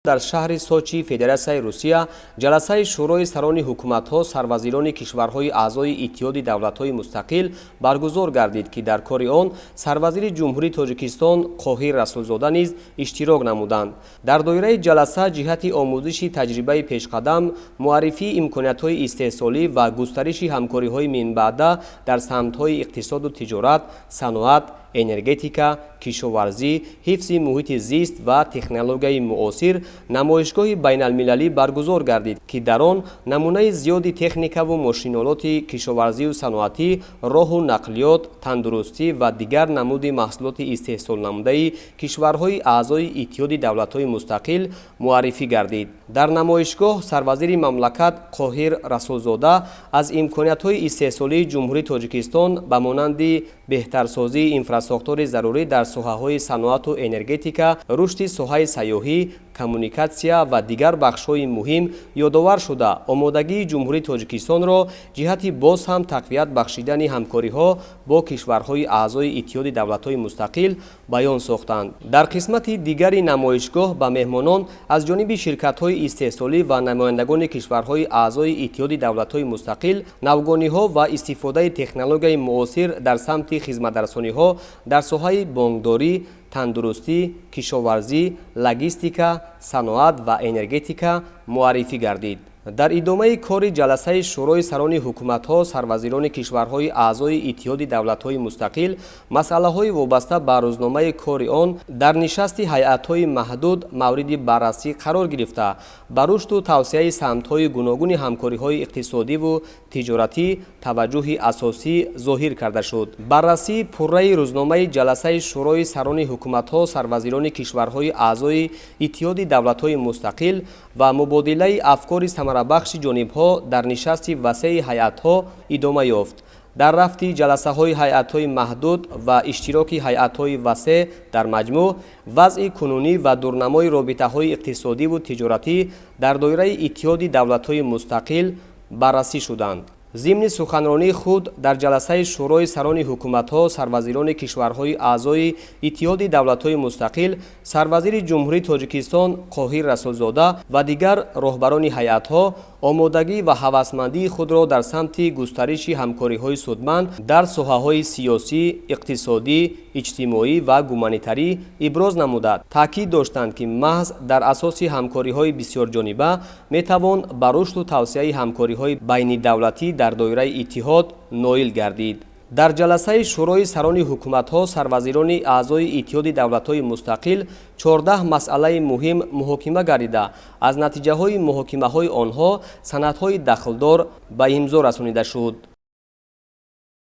در شهر سوچی فدراسیای روسیه جلسه شورای سران حکومت‌ها سروزیران کشورهای اعضای اتحاد دولت‌های مستقل برگزار گردید که در کار آن سروزیر جمهوری تاجیکستان قاهر رسولزاده نیز اشتراک نمودند. در دایره جلسه جهت آموزش تجربه پیشقدم، معرفی امکانات‌های استحصالی و گسترش همکاری‌های منبعده در سمت‌های اقتصاد و تجارت، صنعت، انرژتیکا، کشاورزی، حفظ محیط زیست و تکنولوژی معاصر نمایشگاه بین المللی برگزار گردید که در آن نمونه زیادی تکنیکا و ماشینالات کشاورزی و صنعتی، راه و نقلیات، تندرستی و دیگر نمود محصولات استحصال نموده کشورهای اعضای اتحاد دولت‌های مستقل معرفی گردید. در نمایشگاه سروزیر مملکت قاهر رسولزاده از امکانات‌های استحصالی جمهوری تاجیکستان به مانند بهترسازی اینفراستراکتور ضروری در ساحه‌های صنعت و انرژتیکا، رشد ساحه سیاحی، کمونیکاسیا و دیگر بخش‌های مهم یادآور شده آمادگی جمهوری تاجیکستان را جهت باز هم تقویت بخشیدن همکاری‌ها با کشورهای اعضای اتحاد دولت‌های مستقل بیان ساختند. در قسمت دیگری نمایشگاه به مهمانان از جانب شرکت‌های استحصالی و نمایندگان کشورهای اعضای اتحاد دولت‌های مستقل نوگانی‌ها و استفاده تکنولوژی معاصر در سمت خدمت‌رسانی‌ها در ساحه بانکداری، تندرستی، کشاورزی، لوجستیکا، صنعت و انرژتیکا معرفی گردید. در ادامه کار جلسه شورای سران حکومت‌ها سروزیران کشورهای اعضای اتحاد دولت‌های مستقل مسائل‌های وابسته به روزنامه کار آن در نشست هیئت‌های محدود مورد بررسی قرار گرفته به رشد و توسعه سمت‌های گوناگون همکاری‌های اقتصادی و تجارتی توجه اساسی ظاهر کرده شد. بررسی پررأی روزنامه جلسه شورای سران حکومت‌ها سروزیران کشورهای اعضای اتحاد دولت‌های مستقل و مبادله افکار ثمره‌بخش جانب‌ها در نشست وسیع هیئت‌ها ادامه یافت. در رفت جلسه های هیئت‌های محدود و اشتراک هیئت‌های وسیع در مجموع وضع کنونی و دورنمای رابطه‌های اقتصادی و تجارتی در دایره اتحاد دولت‌های مستقل بررسی شدند. ضمن سخنرانی خود در جلسه شورای سران حکومت‌ها سروزیران کشورهای اعضای اتحاد دولت‌های مستقل سروزیر جمهوری تاجیکستان قاهر رسولزاده و دیگر راهبران هیئت‌ها آمادگی و هوسمندی خود را در سمت گسترش همکاری‌های سودمند در ساحه‌های سیاسی، اقتصادی، اجتماعی و گومانیتری ابراز نموده تاکید داشتند که محض در اساس همکاری‌های بسیار جانبه می‌توان به رشد و توسعه همکاری‌های بین دولتی در دایره اتحاد نائل گردید. در جلسه شورای سران حکومت‌ها سروزیران اعضای اتحاد دولت‌های مستقل 14 مسئله مهم محاکمه گردیده از نتیجه‌های محاکمه‌های آنها سندهای دخلدار به امضا رسانیده شد.